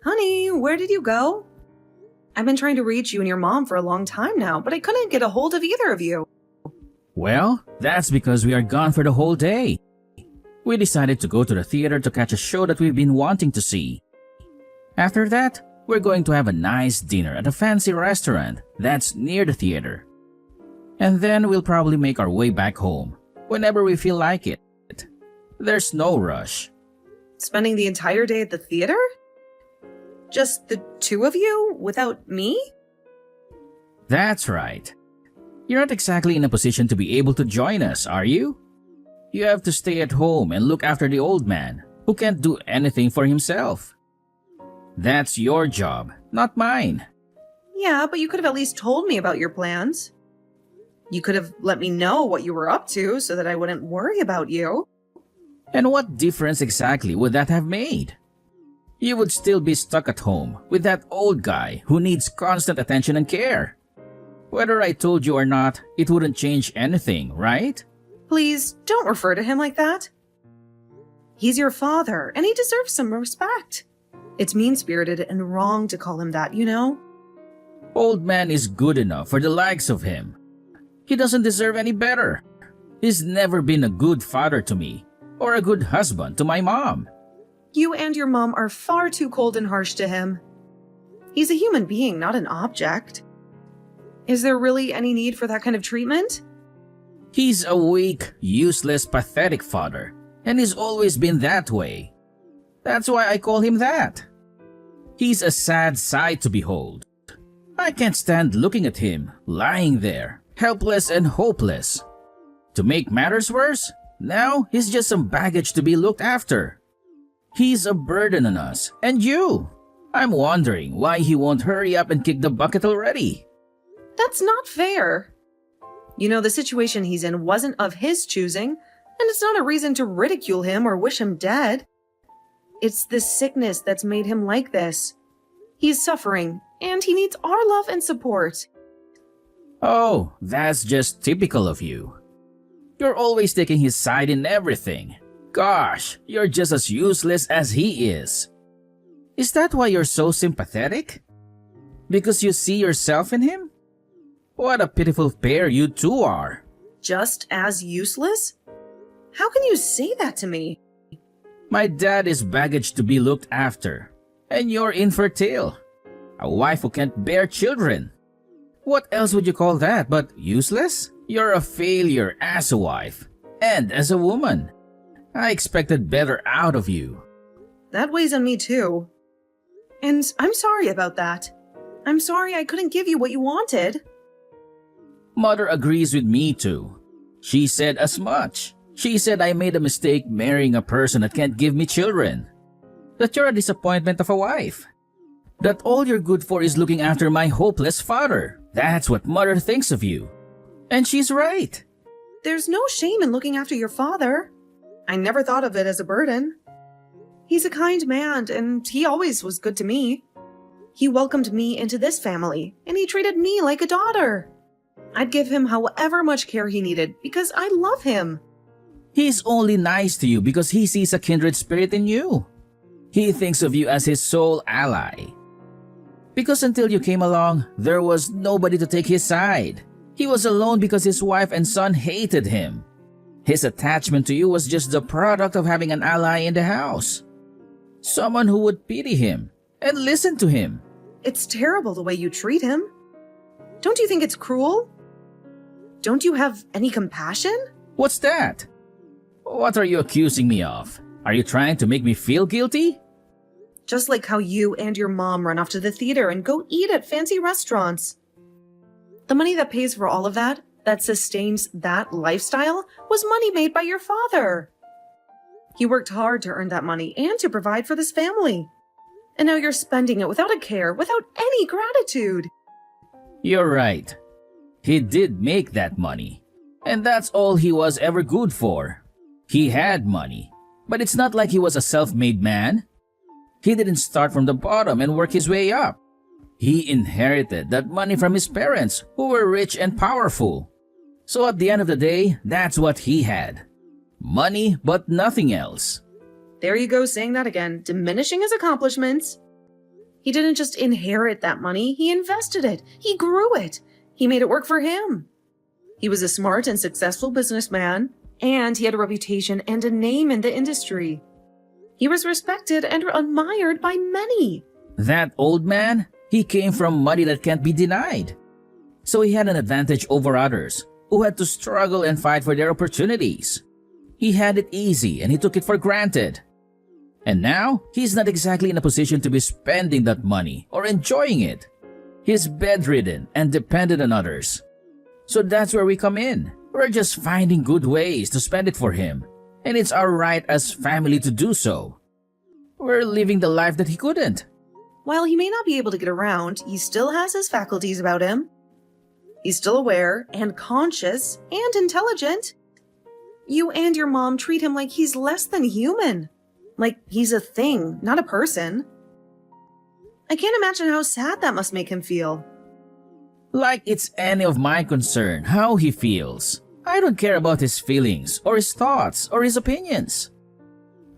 Honey, where did you go? I've been trying to reach you and your mom for a long time now, but I couldn't get a hold of either of you. Well, that's because we are gone for the whole day. We decided to go to the theater to catch a show that we've been wanting to see. After that, we're going to have a nice dinner at a fancy restaurant that's near the theater. And then we'll probably make our way back home whenever we feel like it. There's no rush. Spending the entire day at the theater? Just the two of you, without me? That's right. You're not exactly in a position to be able to join us, are you? You have to stay at home and look after the old man, who can't do anything for himself. That's your job, not mine. Yeah, but you could have at least told me about your plans. You could have let me know what you were up to so that I wouldn't worry about you. And what difference exactly would that have made? You would still be stuck at home with that old guy who needs constant attention and care. Whether I told you or not, it wouldn't change anything, right? Please, don't refer to him like that. He's your father, and he deserves some respect. It's mean-spirited and wrong to call him that, you know? Old man is good enough for the likes of him. He doesn't deserve any better. He's never been a good father to me, or a good husband to my mom. You and your mom are far too cold and harsh to him. He's a human being, not an object. Is there really any need for that kind of treatment? He's a weak, useless, pathetic father, and he's always been that way. That's why I call him that. He's a sad sight to behold. I can't stand looking at him, lying there, helpless and hopeless. To make matters worse, now he's just some baggage to be looked after. He's a burden on us, and you. I'm wondering why he won't hurry up and kick the bucket already. That's not fair. You know, the situation he's in wasn't of his choosing, and it's not a reason to ridicule him or wish him dead. It's the sickness that's made him like this. He's suffering, and he needs our love and support. Oh, that's just typical of you. You're always taking his side in everything. Gosh, you're just as useless as he is. Is that why you're so sympathetic? Because you see yourself in him? What a pitiful pair you two are. Just as useless? How can you say that to me? My dad is baggage to be looked after, and you're infertile. A wife who can't bear children. What else would you call that but useless? You're a failure as a wife, and as a woman. I expected better out of you. That weighs on me too. And I'm sorry about that. I'm sorry I couldn't give you what you wanted. Mother agrees with me too. She said as much. She said I made a mistake marrying a person that can't give me children. That you're a disappointment of a wife. That all you're good for is looking after my hopeless father. That's what Mother thinks of you. And she's right. There's no shame in looking after your father. I never thought of it as a burden. He's a kind man, and he always was good to me. He welcomed me into this family, and he treated me like a daughter. I'd give him however much care he needed because I love him. He's only nice to you because he sees a kindred spirit in you. He thinks of you as his sole ally. Because until you came along, there was nobody to take his side. He was alone because his wife and son hated him. His attachment to you was just the product of having an ally in the house. Someone who would pity him and listen to him. It's terrible the way you treat him. Don't you think it's cruel? Don't you have any compassion? What's that? What are you accusing me of? Are you trying to make me feel guilty? Just like how you and your mom run off to the theater and go eat at fancy restaurants. The money that pays for all of that sustains that lifestyle, was money made by your father. He worked hard to earn that money and to provide for this family. And now you're spending it without a care, without any gratitude. You're right. He did make that money. And that's all he was ever good for. He had money. But it's not like he was a self-made man. He didn't start from the bottom and work his way up. He inherited that money from his parents, who were rich and powerful. So at the end of the day, that's what he had. Money, but nothing else. There you go saying that again, diminishing his accomplishments. He didn't just inherit that money, he invested it. He grew it. He made it work for him. He was a smart and successful businessman, and he had a reputation and a name in the industry. He was respected and admired by many. That old man, he came from money that can't be denied. So he had an advantage over others who had to struggle and fight for their opportunities. He had it easy and he took it for granted. And now, he's not exactly in a position to be spending that money or enjoying it. He's bedridden and dependent on others. So that's where we come in. We're just finding good ways to spend it for him. And it's our right as family to do so. We're living the life that he couldn't. While he may not be able to get around, he still has his faculties about him. He's still aware and conscious and intelligent. You and your mom treat him like he's less than human. Like he's a thing, not a person. I can't imagine how sad that must make him feel. Like it's any of my concern how he feels. I don't care about his feelings or his thoughts or his opinions.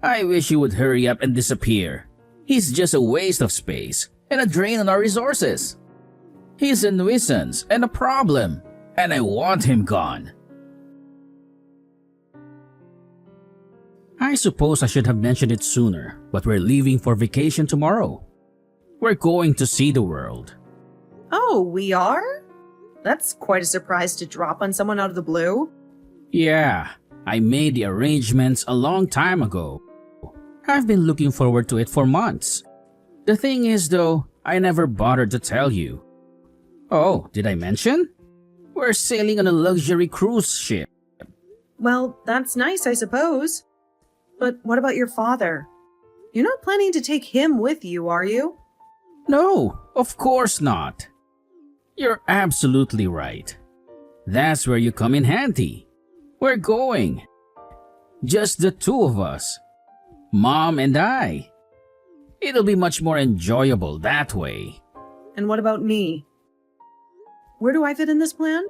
I wish he would hurry up and disappear. He's just a waste of space and a drain on our resources. He's a nuisance and a problem, and I want him gone. I suppose I should have mentioned it sooner, but we're leaving for vacation tomorrow. We're going to see the world. Oh, we are? That's quite a surprise to drop on someone out of the blue. Yeah, I made the arrangements a long time ago. I've been looking forward to it for months. The thing is though, I never bothered to tell you. Oh, did I mention? We're sailing on a luxury cruise ship. Well, that's nice, I suppose. But what about your father? You're not planning to take him with you, are you? No, of course not. You're absolutely right. That's where you come in handy. We're going. Just the two of us. Mom and I. It'll be much more enjoyable that way. And what about me? Where do I fit in this plan?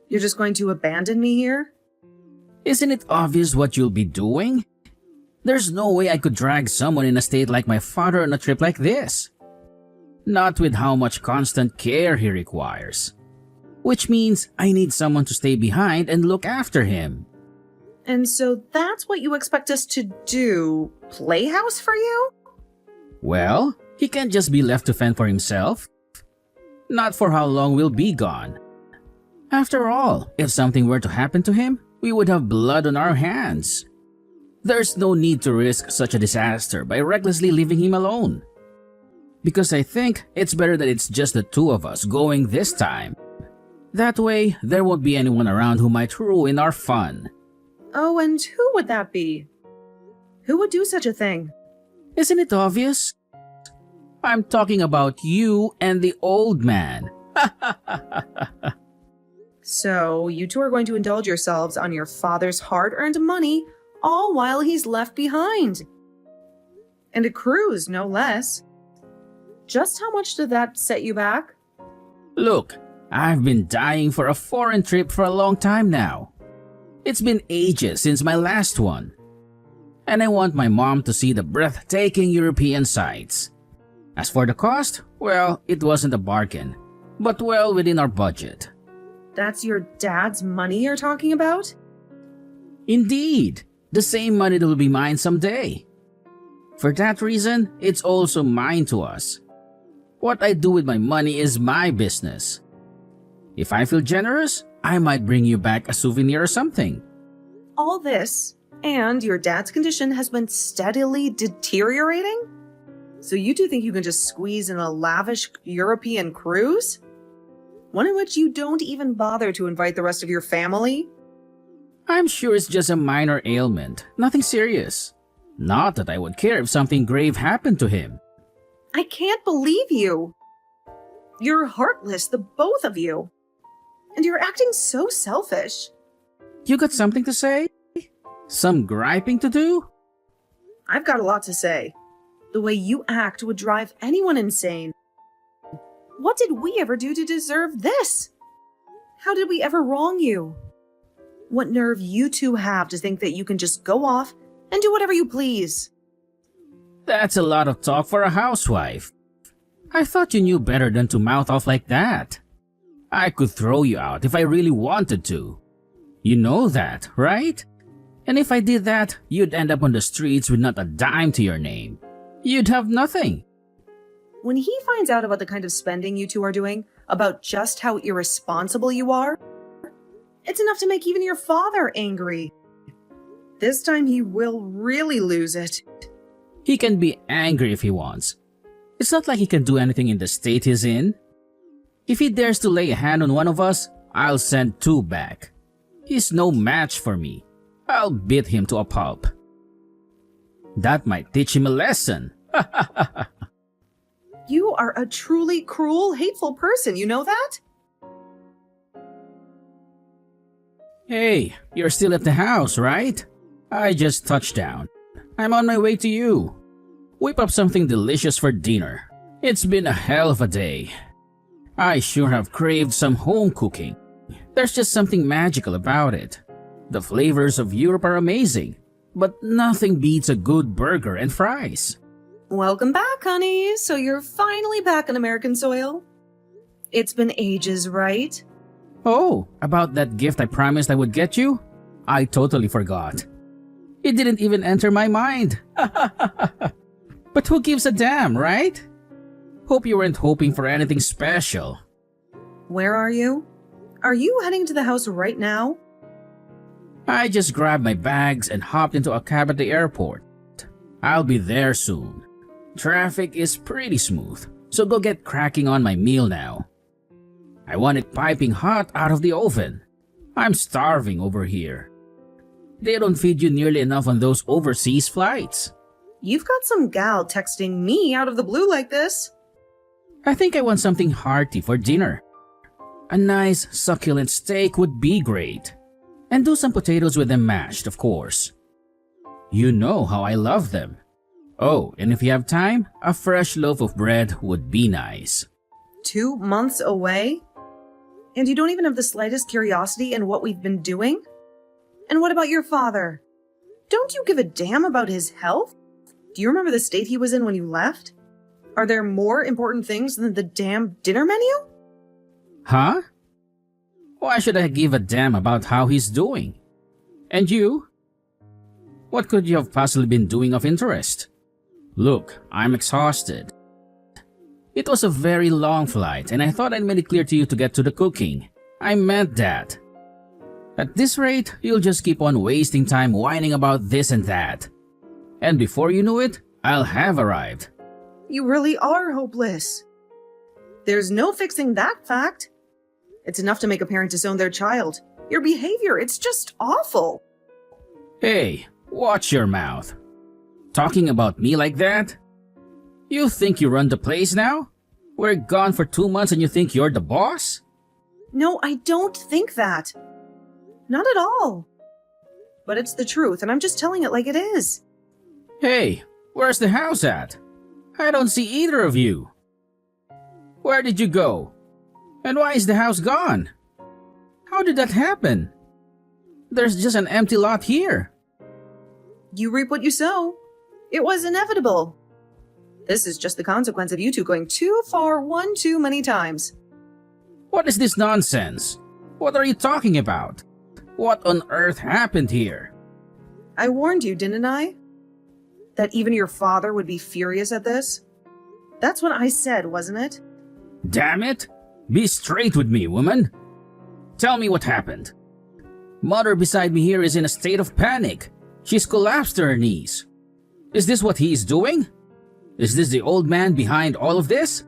You're just going to abandon me here? Isn't it obvious what you'll be doing? There's no way I could drag someone in a state like my father on a trip like this. Not with how much constant care he requires. Which means I need someone to stay behind and look after him. And so that's what you expect us to do? Playhouse for you? Well, he can't just be left to fend for himself. Not for how long we'll be gone. After all, if something were to happen to him, we would have blood on our hands. There's no need to risk such a disaster by recklessly leaving him alone. Because I think it's better that it's just the two of us going this time. That way, there won't be anyone around who might ruin our fun. Oh, and who would that be? Who would do such a thing? Isn't it obvious? I'm talking about you and the old man. So, you two are going to indulge yourselves on your father's hard-earned money, all while he's left behind. And a cruise, no less. Just how much did that set you back? Look, I've been dying for a foreign trip for a long time now. It's been ages since my last one. And I want my mom to see the breathtaking European sights. As for the cost, well, it wasn't a bargain, but well within our budget. That's your dad's money you're talking about? Indeed, the same money that will be mine someday. For that reason, it's also mine to us. What I do with my money is my business. If I feel generous, I might bring you back a souvenir or something. All this, and your dad's condition has been steadily deteriorating? So you two think you can just squeeze in a lavish European cruise? One in which you don't even bother to invite the rest of your family? I'm sure it's just a minor ailment, nothing serious. Not that I would care if something grave happened to him. I can't believe you. You're heartless, the both of you. And you're acting so selfish. You got something to say? Some griping to do? I've got a lot to say. The way you act would drive anyone insane. What did we ever do to deserve this? How did we ever wrong you? What nerve you two have to think that you can just go off and do whatever you please? That's a lot of talk for a housewife. I thought you knew better than to mouth off like that. I could throw you out if I really wanted to. You know that, right? And if I did that, you'd end up on the streets with not a dime to your name. You'd have nothing. When he finds out about the kind of spending you two are doing, about just how irresponsible you are, it's enough to make even your father angry. This time he will really lose it. He can be angry if he wants. It's not like he can do anything in the state he's in. If he dares to lay a hand on one of us, I'll send 2 back. He's no match for me. I'll beat him to a pulp. That might teach him a lesson. You are a truly cruel, hateful person, you know that? Hey, you're still at the house, right? I just touched down. I'm on my way to you. Whip up something delicious for dinner. It's been a hell of a day. I sure have craved some home cooking. There's just something magical about it. The flavors of Europe are amazing, but nothing beats a good burger and fries. Welcome back, honey. So you're finally back on American soil? It's been ages, right? Oh, about that gift I promised I would get you? I totally forgot. It didn't even enter my mind. But who gives a damn, right? Hope you weren't hoping for anything special. Where are you? Are you heading to the house right now? I just grabbed my bags and hopped into a cab at the airport. I'll be there soon. Traffic is pretty smooth, so go get cracking on my meal now. I want it piping hot out of the oven. I'm starving over here. They don't feed you nearly enough on those overseas flights. You've got some gal texting me out of the blue like this. I think I want something hearty for dinner. A nice, succulent steak would be great. And do some potatoes with them mashed, of course. You know how I love them. Oh, and if you have time, a fresh loaf of bread would be nice. 2 months away? And you don't even have the slightest curiosity in what we've been doing? And what about your father? Don't you give a damn about his health? Do you remember the state he was in when you left? Are there more important things than the damn dinner menu? Huh? Why should I give a damn about how he's doing? And you? What could you have possibly been doing of interest? Look, I'm exhausted. It was a very long flight and I thought I'd made it clear to you to get to the cooking. I meant that. At this rate, you'll just keep on wasting time whining about this and that. And before you know it, I'll have arrived. You really are hopeless. There's no fixing that fact. It's enough to make a parent disown their child. Your behavior, it's just awful. Hey, watch your mouth. Talking about me like that? You think you run the place now? We're gone for 2 months and you think you're the boss? No, I don't think that. Not at all. But it's the truth, and I'm just telling it like it is. Hey, where's the house at? I don't see either of you. Where did you go? And why is the house gone? How did that happen? There's just an empty lot here. You reap what you sow. It was inevitable. This is just the consequence of you two going too far one too many times. What is this nonsense? What are you talking about? What on earth happened here? I warned you, didn't I? That even your father would be furious at this? That's what I said, wasn't it? Damn it! Be straight with me, woman. Tell me what happened. Mother beside me here is in a state of panic. She's collapsed to her knees. Is this what he is doing? Is this the old man behind all of this?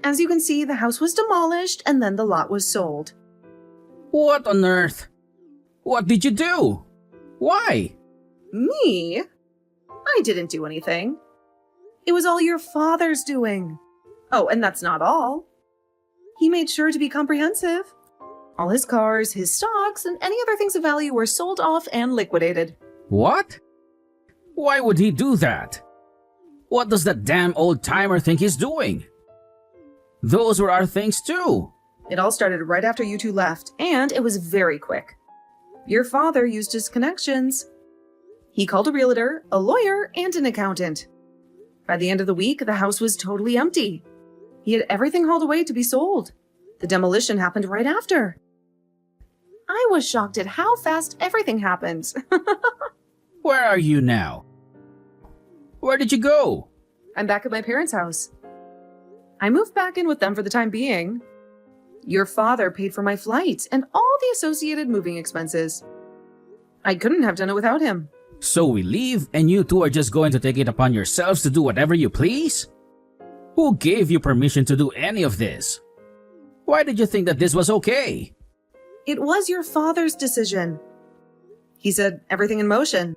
As you can see, the house was demolished and then the lot was sold. What on earth? What did you do? Why? Me? I didn't do anything. It was all your father's doing. Oh, and that's not all. He made sure to be comprehensive. All his cars, his stocks, and any other things of value were sold off and liquidated. What? Why would he do that? What does that damn old timer think he's doing? Those were our things too. It all started right after you two left, and it was very quick. Your father used his connections. He called a realtor, a lawyer, and an accountant. By the end of the week, the house was totally empty. He had everything hauled away to be sold. The demolition happened right after. I was shocked at how fast everything happened. Where are you now? Where did you go? I'm back at my parents' house. I moved back in with them for the time being. Your father paid for my flight and all the associated moving expenses. I couldn't have done it without him. So we leave and you two are just going to take it upon yourselves to do whatever you please? Who gave you permission to do any of this? Why did you think that this was okay? It was your father's decision. He said everything in motion.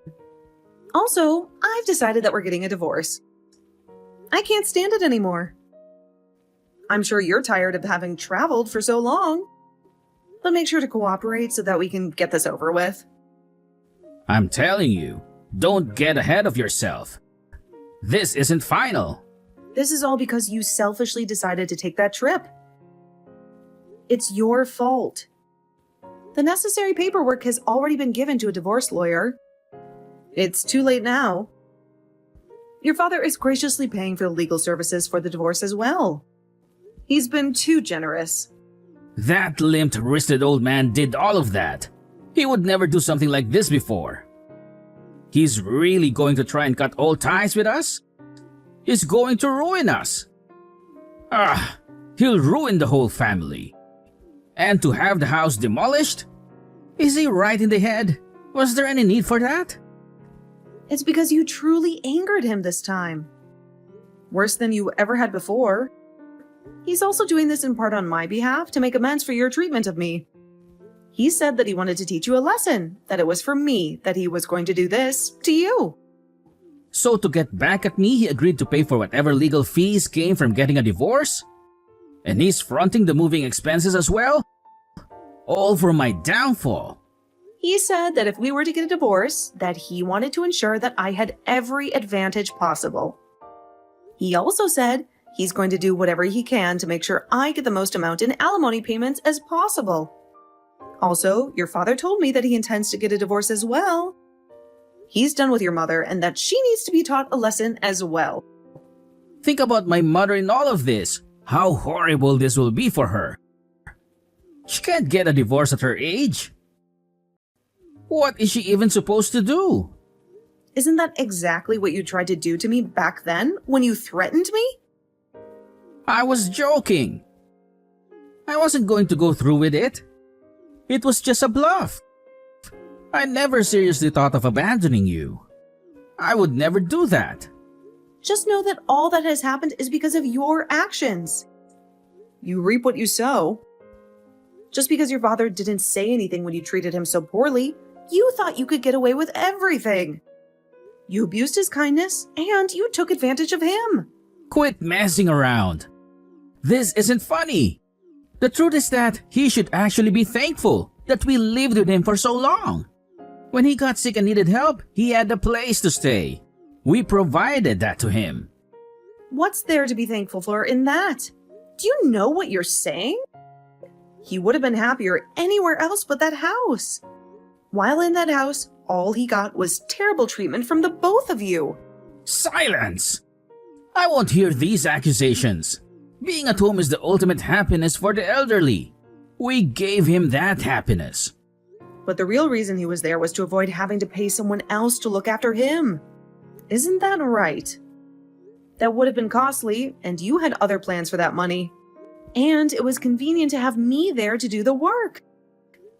Also, I've decided that we're getting a divorce. I can't stand it anymore. I'm sure you're tired of having traveled for so long. But make sure to cooperate so that we can get this over with. I'm telling you, don't get ahead of yourself. This isn't final. This is all because you selfishly decided to take that trip. It's your fault. The necessary paperwork has already been given to a divorce lawyer. It's too late now. Your father is graciously paying for the legal services for the divorce as well. He's been too generous. That limp-wristed old man did all of that. He would never do something like this before. He's really going to try and cut all ties with us? He's going to ruin us. He'll ruin the whole family. And to have the house demolished? Is he right in the head? Was there any need for that? It's because you truly angered him this time. Worse than you ever had before. He's also doing this in part on my behalf to make amends for your treatment of me. He said that he wanted to teach you a lesson, that it was for me that he was going to do this to you. So to get back at me, he agreed to pay for whatever legal fees came from getting a divorce? And he's fronting the moving expenses as well? All for my downfall. He said that if we were to get a divorce, that he wanted to ensure that I had every advantage possible. He also said he's going to do whatever he can to make sure I get the most amount in alimony payments as possible. Also, your father told me that he intends to get a divorce as well. He's done with your mother and that she needs to be taught a lesson as well. Think about my mother in all of this. How horrible this will be for her. She can't get a divorce at her age. What is she even supposed to do? Isn't that exactly what you tried to do to me back then when you threatened me? I was joking. I wasn't going to go through with it. It was just a bluff. I never seriously thought of abandoning you. I would never do that. Just know that all that has happened is because of your actions. You reap what you sow. Just because your father didn't say anything when you treated him so poorly, you thought you could get away with everything. You abused his kindness and you took advantage of him. Quit messing around. This isn't funny. The truth is that he should actually be thankful that we lived with him for so long. When he got sick and needed help, he had a place to stay. We provided that to him. What's there to be thankful for in that? Do you know what you're saying? He would have been happier anywhere else but that house. While in that house, all he got was terrible treatment from the both of you. Silence! I won't hear these accusations. Being at home is the ultimate happiness for the elderly. We gave him that happiness. But the real reason he was there was to avoid having to pay someone else to look after him. Isn't that right? That would have been costly, and you had other plans for that money. And it was convenient to have me there to do the work.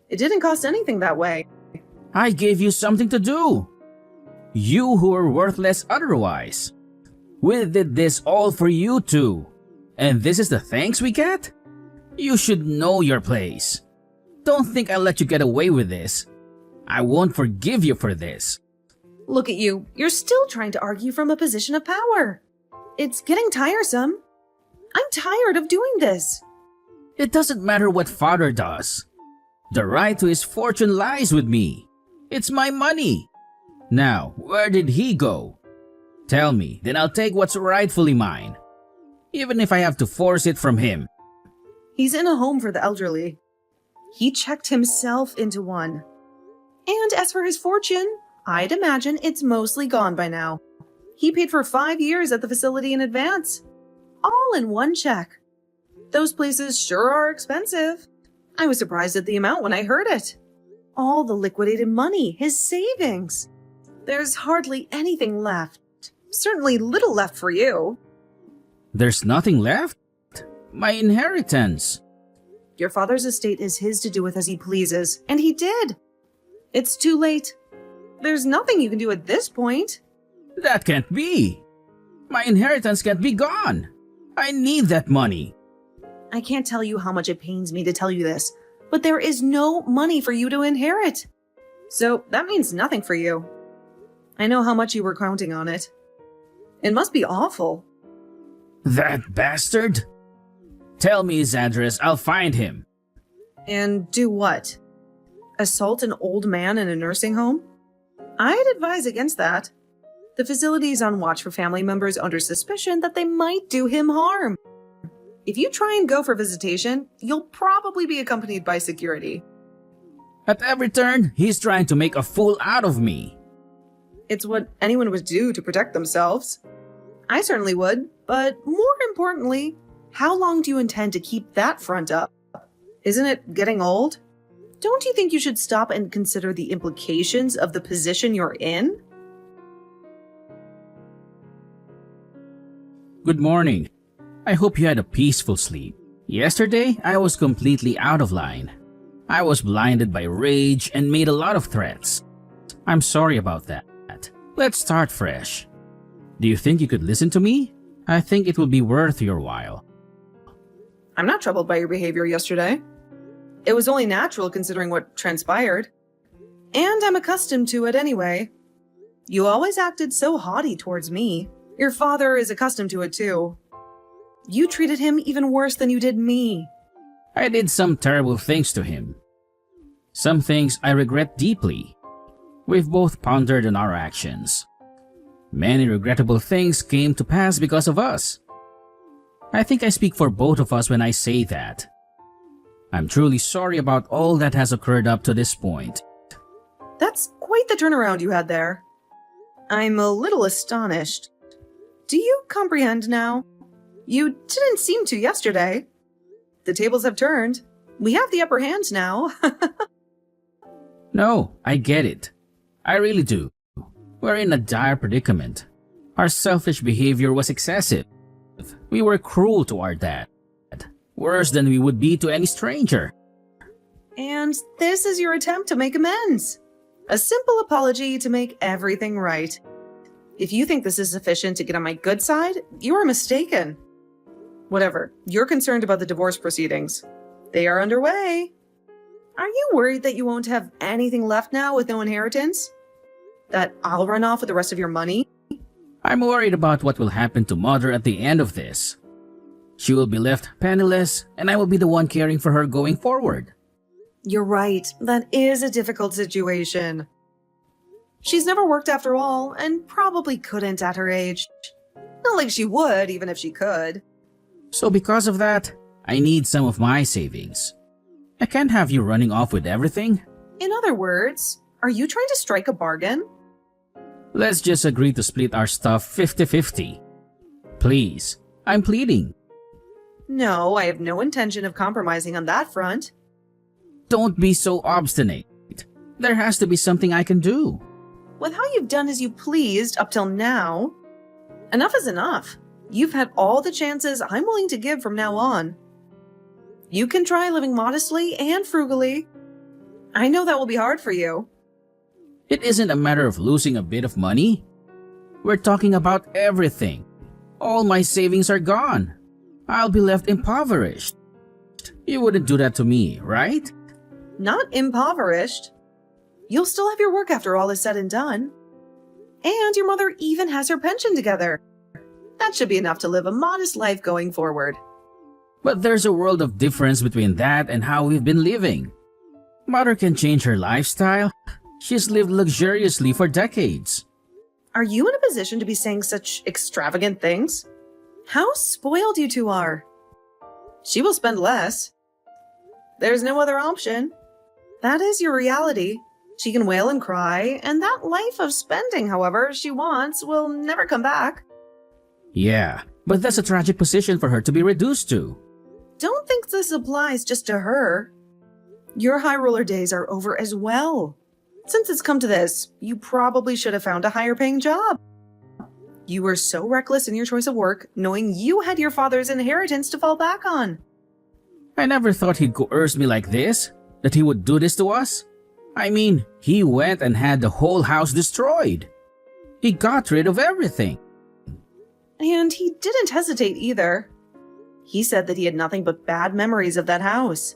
It didn't cost anything that way. I gave you something to do. You who were worthless otherwise. We did this all for you two. And this is the thanks we get? You should know your place. Don't think I'll let you get away with this. I won't forgive you for this. Look at you. You're still trying to argue from a position of power. It's getting tiresome. I'm tired of doing this. It doesn't matter what father does. The right to his fortune lies with me. It's my money. Now, where did he go? Tell me, then I'll take what's rightfully mine. Even if I have to force it from him. He's in a home for the elderly. He checked himself into one. And as for his fortune, I'd imagine it's mostly gone by now. He paid for 5 years at the facility in advance. All in one check. Those places sure are expensive. I was surprised at the amount when I heard it. All the liquidated money, his savings. There's hardly anything left. Certainly little left for you. There's nothing left? My inheritance. Your father's estate is his to do with as he pleases, and he did. It's too late. There's nothing you can do at this point. That can't be. My inheritance can't be gone. I need that money. I can't tell you how much it pains me to tell you this, but there is no money for you to inherit. So that means nothing for you. I know how much you were counting on it. It must be awful. That bastard? Tell me his address, I'll find him. And do what? Assault an old man in a nursing home? I'd advise against that. The facility is on watch for family members under suspicion that they might do him harm. If you try and go for visitation, you'll probably be accompanied by security. At every turn, he's trying to make a fool out of me. It's what anyone would do to protect themselves. I certainly would, but more importantly, how long do you intend to keep that front up? Isn't it getting old? Don't you think you should stop and consider the implications of the position you're in? Good morning. I hope you had a peaceful sleep. Yesterday, I was completely out of line. I was blinded by rage and made a lot of threats. I'm sorry about that. Let's start fresh. Do you think you could listen to me? I think it will be worth your while. I'm not troubled by your behavior yesterday. It was only natural considering what transpired. And I'm accustomed to it anyway. You always acted so haughty towards me. Your father is accustomed to it too. You treated him even worse than you did me. I did some terrible things to him. Some things I regret deeply. We've both pondered on our actions. Many regrettable things came to pass because of us. I think I speak for both of us when I say that. I'm truly sorry about all that has occurred up to this point. That's quite the turnaround you had there. I'm a little astonished. Do you comprehend now? You didn't seem to yesterday. The tables have turned. We have the upper hand now. No, I get it. I really do. We're in a dire predicament. Our selfish behavior was excessive. We were cruel to our dad. Worse than we would be to any stranger. And this is your attempt to make amends. A simple apology to make everything right. If you think this is sufficient to get on my good side, you are mistaken. Whatever, you're concerned about the divorce proceedings. They are underway. Are you worried that you won't have anything left now with no inheritance? That I'll run off with the rest of your money? I'm worried about what will happen to Mother at the end of this. She will be left penniless, and I will be the one caring for her going forward. You're right, that is a difficult situation. She's never worked after all, and probably couldn't at her age. Not like she would, even if she could. So because of that, I need some of my savings. I can't have you running off with everything. In other words, are you trying to strike a bargain? Let's just agree to split our stuff 50-50. Please, I'm pleading. No, I have no intention of compromising on that front. Don't be so obstinate. There has to be something I can do. With how you've done as you pleased up till now, enough is enough. You've had all the chances I'm willing to give from now on. You can try living modestly and frugally. I know that will be hard for you. It isn't a matter of losing a bit of money. We're talking about everything. All my savings are gone. I'll be left impoverished. You wouldn't do that to me, right? Not impoverished. You'll still have your work after all is said and done. And your mother even has her pension together. That should be enough to live a modest life going forward. But there's a world of difference between that and how we've been living. Mother can change her lifestyle. She's lived luxuriously for decades. Are you in a position to be saying such extravagant things? How spoiled you two are. She will spend less. There's no other option. That is your reality. She can wail and cry, and that life of spending however she wants will never come back. Yeah, but that's a tragic position for her to be reduced to. don't think this applies just to her. Your high roller days are over as well. Since it's come to this, you probably should have found a higher paying job. You were so reckless in your choice of work, knowing you had your father's inheritance to fall back on. I never thought he'd coerce me like this, that he would do this to us. I mean, he went and had the whole house destroyed. He got rid of everything. And he didn't hesitate either. He said that he had nothing but bad memories of that house.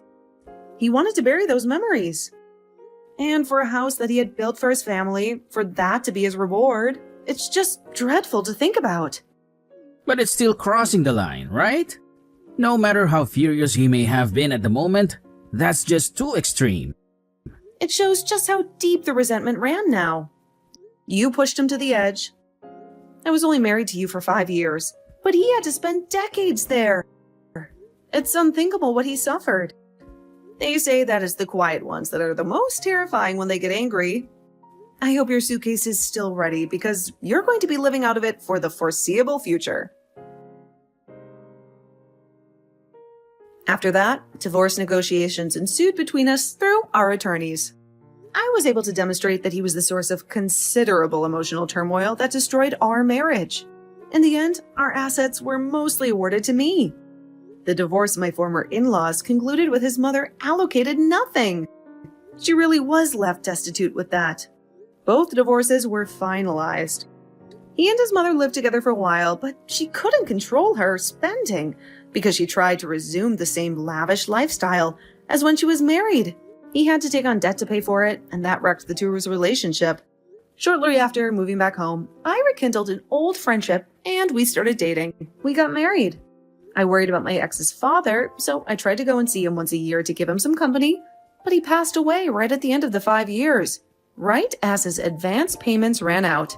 He wanted to bury those memories. And for a house that he had built for his family, for that to be his reward, it's just dreadful to think about. But it's still crossing the line, right? No matter how furious he may have been at the moment, that's just too extreme. It shows just how deep the resentment ran now. You pushed him to the edge. I was only married to you for 5 years, but he had to spend decades there. It's unthinkable what he suffered. They say that it's the quiet ones that are the most terrifying when they get angry. I hope your suitcase is still ready because you're going to be living out of it for the foreseeable future. After that, divorce negotiations ensued between us through our attorneys. I was able to demonstrate that he was the source of considerable emotional turmoil that destroyed our marriage. In the end, our assets were mostly awarded to me. The divorce of my former in-laws concluded with his mother allocated nothing. She really was left destitute with that. Both divorces were finalized. He and his mother lived together for a while, but she couldn't control her spending because she tried to resume the same lavish lifestyle as when she was married. He had to take on debt to pay for it, and that wrecked the two's relationship. Shortly after moving back home, I rekindled an old friendship and we started dating. We got married. I worried about my ex's father, so I tried to go and see him once a year to give him some company, but he passed away right at the end of the 5 years, right as his advance payments ran out.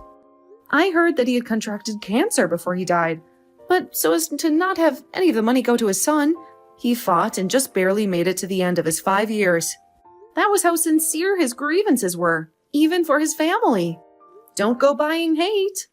I heard that he had contracted cancer before he died, but so as to not have any of the money go to his son, he fought and just barely made it to the end of his 5 years. That was how sincere his grievances were, even for his family. Don't go buying hate.